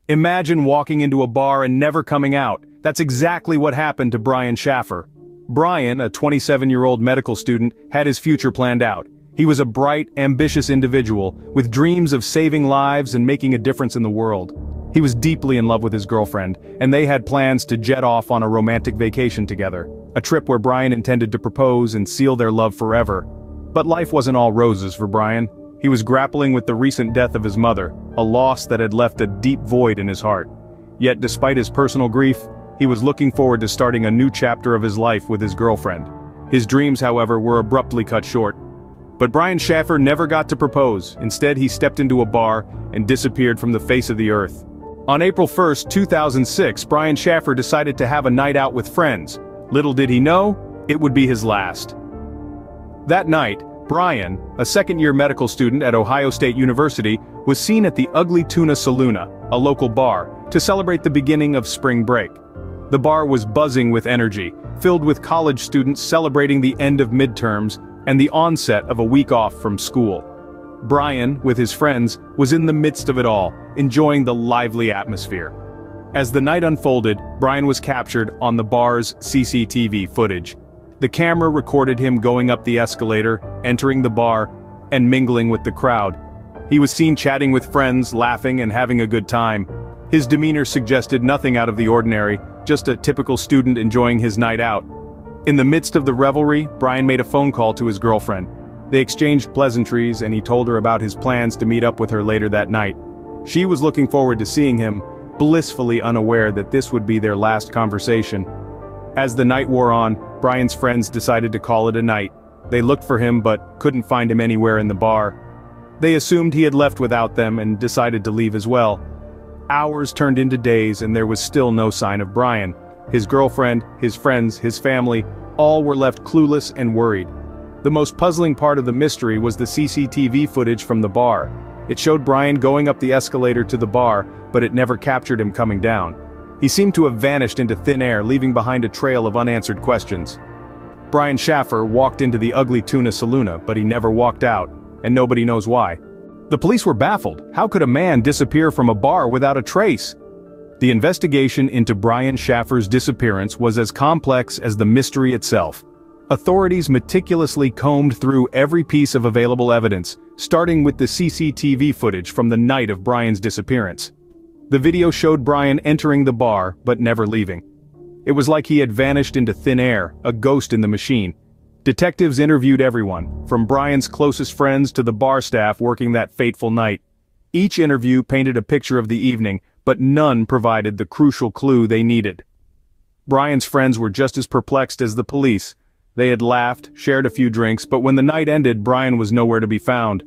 Imagine walking into a bar and never coming out. That's exactly what happened to Brian Shaffer. Brian, a 27-year-old medical student, had his future planned out. He was a bright, ambitious individual, with dreams of saving lives and making a difference in the world. He was deeply in love with his girlfriend, and they had plans to jet off on a romantic vacation together, a trip where Brian intended to propose and seal their love forever. But life wasn't all roses for Brian. He was grappling with the recent death of his mother, a loss that had left a deep void in his heart. Yet despite his personal grief, he was looking forward to starting a new chapter of his life with his girlfriend. His dreams, however, were abruptly cut short. But Brian Shaffer never got to propose. Instead, he stepped into a bar and disappeared from the face of the earth. On April 1, 2006, Brian Shaffer decided to have a night out with friends. Little did he know, it would be his last. That night, Brian, a second-year medical student at Ohio State University, was seen at the Ugly Tuna Saloona, a local bar, to celebrate the beginning of spring break. The bar was buzzing with energy, filled with college students celebrating the end of midterms and the onset of a week off from school. Brian, with his friends, was in the midst of it all, enjoying the lively atmosphere. As the night unfolded, Brian was captured on the bar's CCTV footage. The camera recorded him going up the escalator, entering the bar, and mingling with the crowd. He was seen chatting with friends, laughing and having a good time. His demeanor suggested nothing out of the ordinary, just a typical student enjoying his night out. In the midst of the revelry, Brian made a phone call to his girlfriend. They exchanged pleasantries and he told her about his plans to meet up with her later that night. She was looking forward to seeing him, blissfully unaware that this would be their last conversation. As the night wore on, Brian's friends decided to call it a night. They looked for him but couldn't find him anywhere in the bar. They assumed he had left without them and decided to leave as well. Hours turned into days and there was still no sign of Brian. His girlfriend, his friends, his family, all were left clueless and worried. The most puzzling part of the mystery was the CCTV footage from the bar. It showed Brian going up the escalator to the bar, but it never captured him coming down. He seemed to have vanished into thin air, leaving behind a trail of unanswered questions. Brian Shaffer walked into the Ugly Tuna Saloona, but he never walked out, and nobody knows why. The police were baffled. How could a man disappear from a bar without a trace? The investigation into Brian Shaffer's disappearance was as complex as the mystery itself. Authorities meticulously combed through every piece of available evidence, starting with the CCTV footage from the night of Brian's disappearance. The video showed Brian entering the bar, but never leaving. It was like he had vanished into thin air, a ghost in the machine. Detectives interviewed everyone, from Brian's closest friends to the bar staff working that fateful night. Each interview painted a picture of the evening, but none provided the crucial clue they needed. Brian's friends were just as perplexed as the police. They had laughed, shared a few drinks, but when the night ended, Brian was nowhere to be found.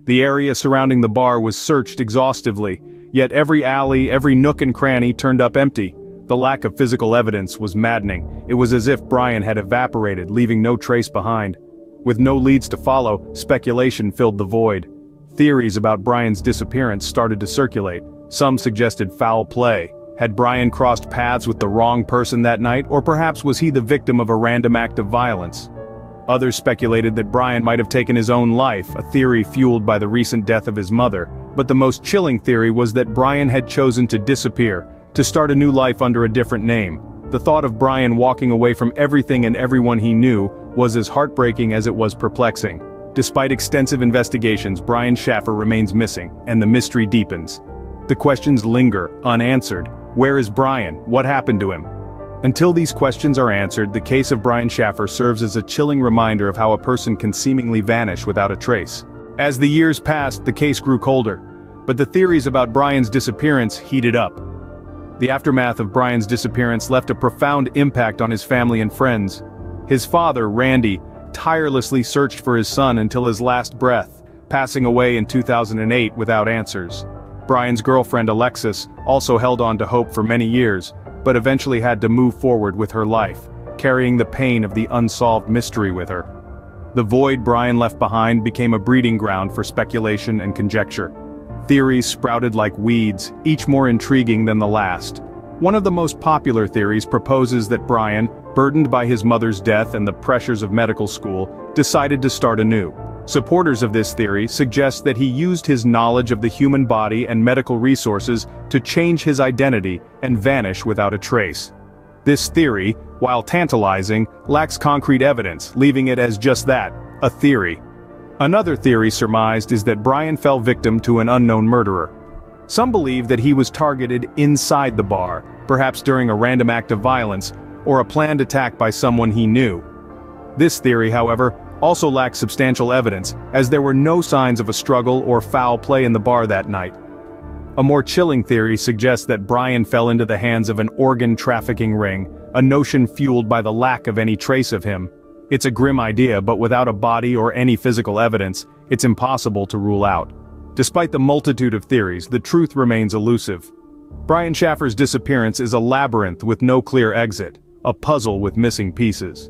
The area surrounding the bar was searched exhaustively, yet every alley, every nook and cranny turned up empty. The lack of physical evidence was maddening. It was as if Brian had evaporated, leaving no trace behind. With no leads to follow, speculation filled the void. Theories about Brian's disappearance started to circulate. Some suggested foul play. Had Brian crossed paths with the wrong person that night, or perhaps was he the victim of a random act of violence? Others speculated that Brian might have taken his own life, a theory fueled by the recent death of his mother. But the most chilling theory was that Brian had chosen to disappear, to start a new life under a different name. The thought of Brian walking away from everything and everyone he knew was as heartbreaking as it was perplexing. Despite extensive investigations, Brian Shaffer remains missing, and the mystery deepens. The questions linger, unanswered. Where is Brian? What happened to him? Until these questions are answered, the case of Brian Shaffer serves as a chilling reminder of how a person can seemingly vanish without a trace. As the years passed, the case grew colder, but the theories about Brian's disappearance heated up. The aftermath of Brian's disappearance left a profound impact on his family and friends. His father, Randy, tirelessly searched for his son until his last breath, passing away in 2008 without answers. Brian's girlfriend, Alexis, also held on to hope for many years, but eventually had to move forward with her life, carrying the pain of the unsolved mystery with her. The void Brian left behind became a breeding ground for speculation and conjecture. Theories sprouted like weeds, each more intriguing than the last. One of the most popular theories proposes that Brian, burdened by his mother's death and the pressures of medical school, decided to start anew. Supporters of this theory suggest that he used his knowledge of the human body and medical resources to change his identity and vanish without a trace. This theory, while tantalizing, lacks concrete evidence, leaving it as just that, a theory. Another theory surmised is that Brian fell victim to an unknown murderer. Some believe that he was targeted inside the bar, perhaps during a random act of violence, or a planned attack by someone he knew. This theory, however, also lacks substantial evidence, as there were no signs of a struggle or foul play in the bar that night. A more chilling theory suggests that Brian fell into the hands of an organ trafficking ring, a notion fueled by the lack of any trace of him. It's a grim idea, but without a body or any physical evidence, it's impossible to rule out. Despite the multitude of theories, the truth remains elusive. Brian Shaffer's disappearance is a labyrinth with no clear exit, a puzzle with missing pieces.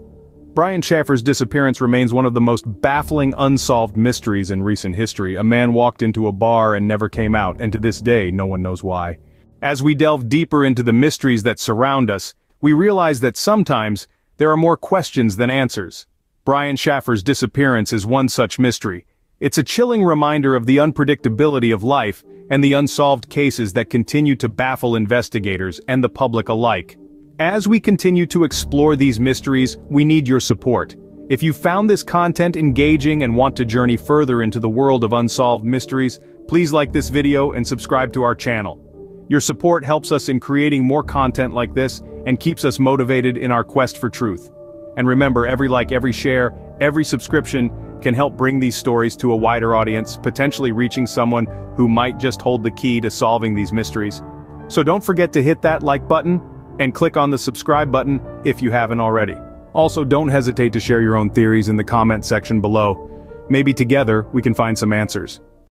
Brian Shaffer's disappearance remains one of the most baffling unsolved mysteries in recent history. A man walked into a bar and never came out, and to this day, no one knows why. As we delve deeper into the mysteries that surround us, we realize that sometimes, there are more questions than answers. Brian Shaffer's disappearance is one such mystery. It's a chilling reminder of the unpredictability of life and the unsolved cases that continue to baffle investigators and the public alike. As we continue to explore these mysteries, we need your support. If you found this content engaging and want to journey further into the world of unsolved mysteries, please like this video and subscribe to our channel. Your support helps us in creating more content like this and keeps us motivated in our quest for truth. And remember, every like, every share, every subscription can help bring these stories to a wider audience, potentially reaching someone who might just hold the key to solving these mysteries. So don't forget to hit that like button and click on the subscribe button if you haven't already. Also, don't hesitate to share your own theories in the comment section below. Maybe together we can find some answers.